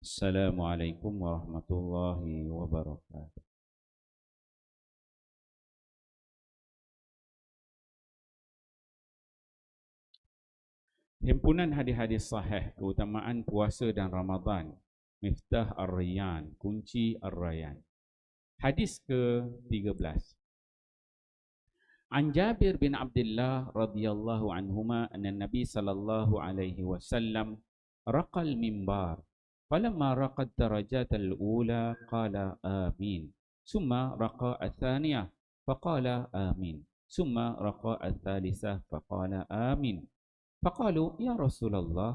Assalamualaikum warahmatullahi wabarakatuh. Himpunan hadis-hadis sahih keutamaan puasa dan Ramadan. Miftah Ar-Rayyan, kunci Ar-Rayyan. Hadis ke-13. An Jabir bin Abdullah radhiyallahu anhuma anna Nabi sallallahu alaihi wasallam raqal mimbar. Falamma raqad darajat al-ula qala amin. Summa raqa al-thaniyah faqala amin. Summa raqa al-thalithah faqala amin. فقالوا يا رسول الله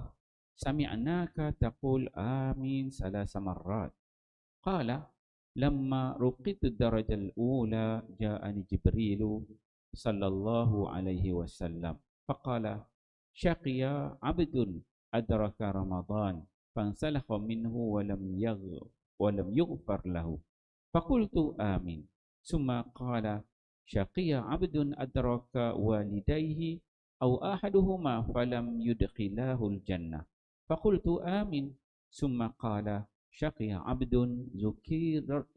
سمعناك تقول آمين 3 مرات. قال لما رقيت الدرجة الأولى جاءني جبريل صلى الله عليه وسلم فقال شقي عبد أدرك رمضان فانسلخ منه ولم يغفر له. فقلت آمين. ثم قال شقي عبد أدرك والديه أو أحدهما فلم يدخلاه الجنة. فقلت آمين. ثم قال شقي عبد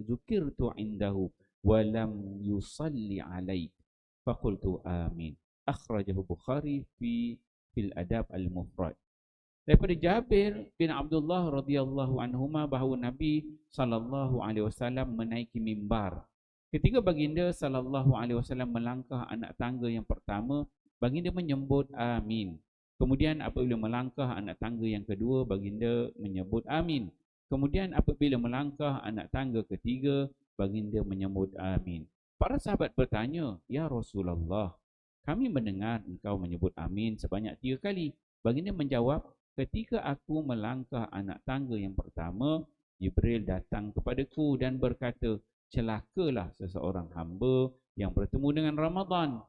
ذكرت عنده ولم يصلي عليك. فقلت آمين. أخرجه البخاري في الأدب المفرد. Daripada Jabir bin Abdullah radhiyallahu anhuma bahawa Nabi sallallahu alaihi wasallam menaiki mimbar. Ketika baginda sallallahu alaihi wasallam melangkah anak tangga yang pertama, baginda menyebut amin. Kemudian apabila melangkah anak tangga yang kedua, baginda menyebut amin. Kemudian apabila melangkah anak tangga ketiga, baginda menyebut amin. Para sahabat bertanya, "Ya Rasulullah, kami mendengar engkau menyebut amin sebanyak 3 kali." Baginda menjawab, "Ketika aku melangkah anak tangga yang pertama, Jibril datang kepadaku dan berkata, celakalah seseorang hamba yang bertemu dengan Ramadan,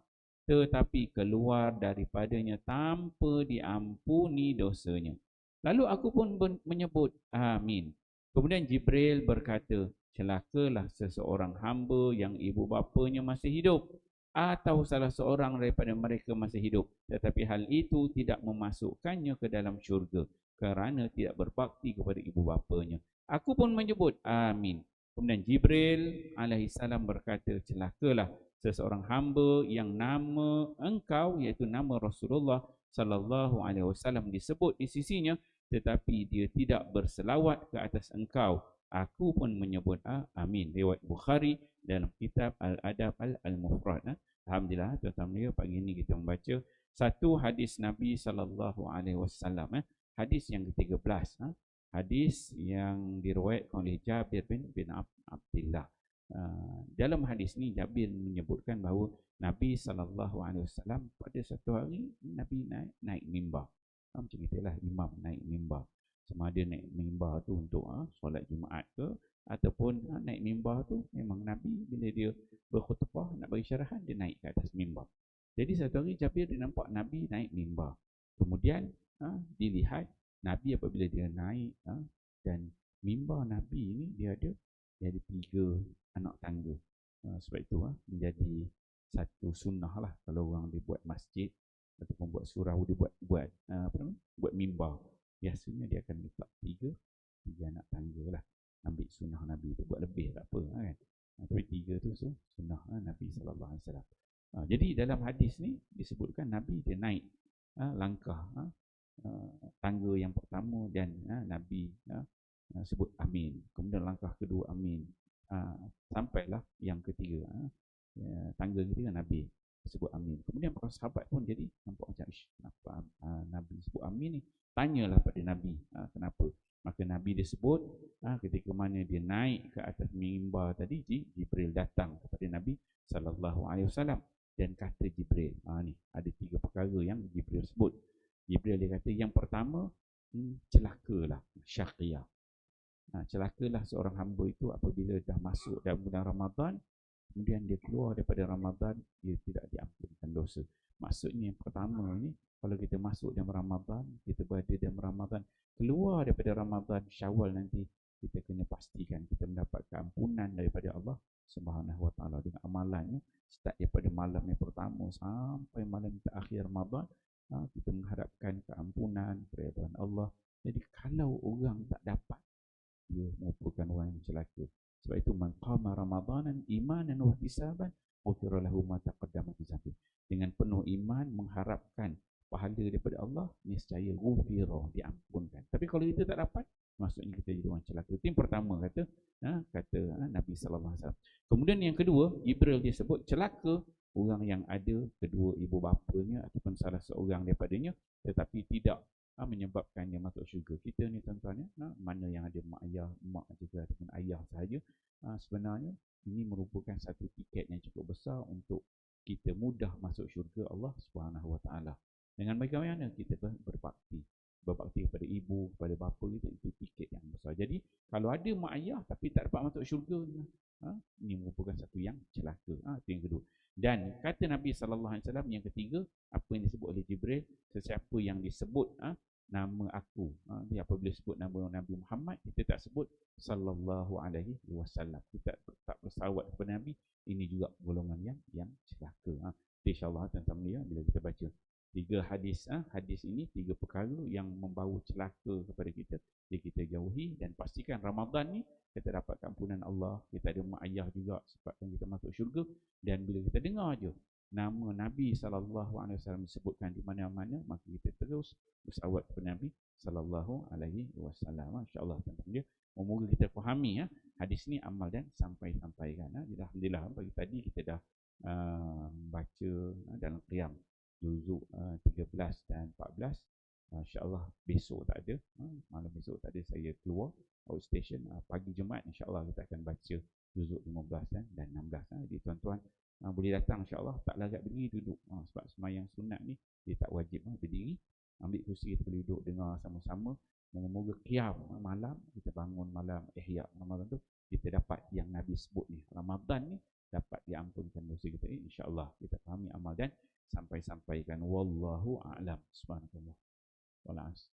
tetapi keluar daripadanya tanpa diampuni dosanya." Lalu aku pun menyebut amin. Kemudian Jibril berkata, celakalah seseorang hamba yang ibu bapanya masih hidup atau salah seorang daripada mereka masih hidup, tetapi hal itu tidak memasukkannya ke dalam syurga kerana tidak berbakti kepada ibu bapanya. Aku pun menyebut amin. Kemudian Jibril alaihissalam berkata, celakalah seseorang hamba yang nama engkau, iaitu nama Rasulullah sallallahu alaihi wasallam disebut di sisinya, tetapi dia tidak berselawat ke atas engkau. Aku pun menyebut amin. Riwayat Bukhari dalam kitab Al-Adab Al-Mufrad. Alhamdulillah, tuan-tuan, pagi ini kita membaca satu hadis Nabi sallallahu alaihi wasallam. Hadis yang ke-13. Hadis yang diriwayatkan oleh Jabir bin Abdullah. Dalam hadis ni Jabir menyebutkan bahawa Nabi sallallahu alaihi wasallam pada satu hari Nabi naik mimbar. Macam itulah imam naik mimbar. Sama ada naik mimbar tu untuk solat Jumaat ke, ataupun naik mimbar tu memang Nabi bila dia berkhutbah nak bagi syarahan, dia naik ke atas mimbar. Jadi satu hari Jabir dia nampak Nabi naik mimbar. Kemudian dilihat Nabi apabila dia naik dan mimbar Nabi ni dia ada 3 anak tangga. Sebab itu menjadi satu sunnah lah kalau orang dia buat masjid ataupun buat surau, dia buat mimbar. Biasanya dia akan letak 3 anak tangga lah. Ambil sunnah Nabi tu, buat lebih tak apa kan. Tapi 3 tu sunnah Nabi sallallahu alaihi wasallam. Jadi dalam hadis ni disebutkan Nabi dia naik langkah tangga yang pertama dan Nabi sebut amin. Kemudian langkah kedua amin. Sampailah yang ketiga, tangga ketiga Nabi sebut amin. Kemudian para sahabat pun jadi nampak macam, kenapa Nabi sebut amin ni? Tanyalah pada Nabi, kenapa? Maka Nabi disebut ketika mana dia naik ke atas mimbar tadi, Jibril datang kepada Nabi sallallahu alaihi wasallam dan kata Jibril, ni ada 3 perkara yang Jibril sebut. Jibril dia kata yang pertama, celakalah syaqiyah. Celakalah seorang hamba itu apabila dah masuk dalam bulan Ramadan, kemudian dia keluar daripada Ramadan, dia tidak diampunkan dosa. Maksudnya yang pertama ni, kalau kita masuk dalam Ramadan, kita berada dalam Ramadan, keluar daripada Ramadan, Syawal nanti, kita kena pastikan kita mendapat keampunan daripada Allah Subhanahu Wa Taala dengan amalannya. Start daripada malam yang pertama sampai malam terakhir Ramadan, kita mengharapkan keampunan, keridhaan Allah. Jadi kalau orang tak dapat shama ramadanan imanan wa ihtisaban ghufira lahu ma taqaddama min dhanbi. Dengan penuh iman mengharapkan pahala daripada Allah, niscaya ghufira, diampunkan. Tapi kalau kita tak dapat, maksudnya kita jadi orang celaka. Itu yang pertama kata Nabi sallallahu alaihi wasallam. Kemudian yang kedua, Jibril dia sebut celaka orang yang ada kedua ibu bapanya ataupun salah seorang daripadanya tetapi tidak menyebabkan dia masuk syurga. Kita ni tuan-tuan, mana yang ada mak ayah, mak juga ataupun ayah sahaja, sebenarnya ini merupakan satu tiket yang cukup besar untuk kita mudah masuk syurga Allah Subhanahu Wa Taala. Dengan bagaimana kita berbakti kepada ibu, kepada bapa kita, itu tiket yang besar. Jadi kalau ada mak ayah tapi tak dapat masuk syurga, ini merupakan satu yang celaka. Itu yang kedua. Dan kata Nabi sallallahu alaihi wasallam yang ketiga, apa yang disebut oleh Jibril, sesiapa yang disebut nama aku, dia apabila sebut nama Nabi Muhammad, kita tak sebut sallallahu alaihi wasallam, kita tak bersalawat kepada Nabi, ini juga golongan yang celaka. Insyaallah tuan-tuan, bila kita baca tiga hadis, hadis ini tiga perkara yang membawa celaka kepada kita, kita jauhi. Dan pastikan Ramadan ni kita dapat ampunan Allah, kita ada mak ayah juga sebabkan kita masuk syurga. Dan bila kita dengar je nama Nabi sallallahu alaihi wasallam disebutkan di mana-mana, maka kita terus bersalawat kepada Nabi sallallahu alaihi wasallam. Masya-Allah tuan-tuan, semoga kita fahami hadis ni, amal dan sampaikan. Alhamdulillah pagi tadi kita dah baca dalam qiyam juzuk 13 dan 14. InsyaAllah besok tak ada, malam besok tak ada, saya keluar outstation. Pagi Jumaat insyaAllah kita akan baca juzuk 15 dan 16. Jadi tuan-tuan boleh datang insyaAllah, tak larat berdiri, duduk. Sebab semayang sunat ni dia tak wajib berdiri. Ambil kursi, kita boleh duduk dengar sama-sama. Moga-moga qiyam malam, kita bangun malam ihya Ramadan tu, kita dapat yang Nabi sebut ni, Ramadan ni dapat diampunkan dosa kita. InsyaAllah kita fahami amal dan sampaikan. Wallahu a'lam. Subhanallah. Wala'as.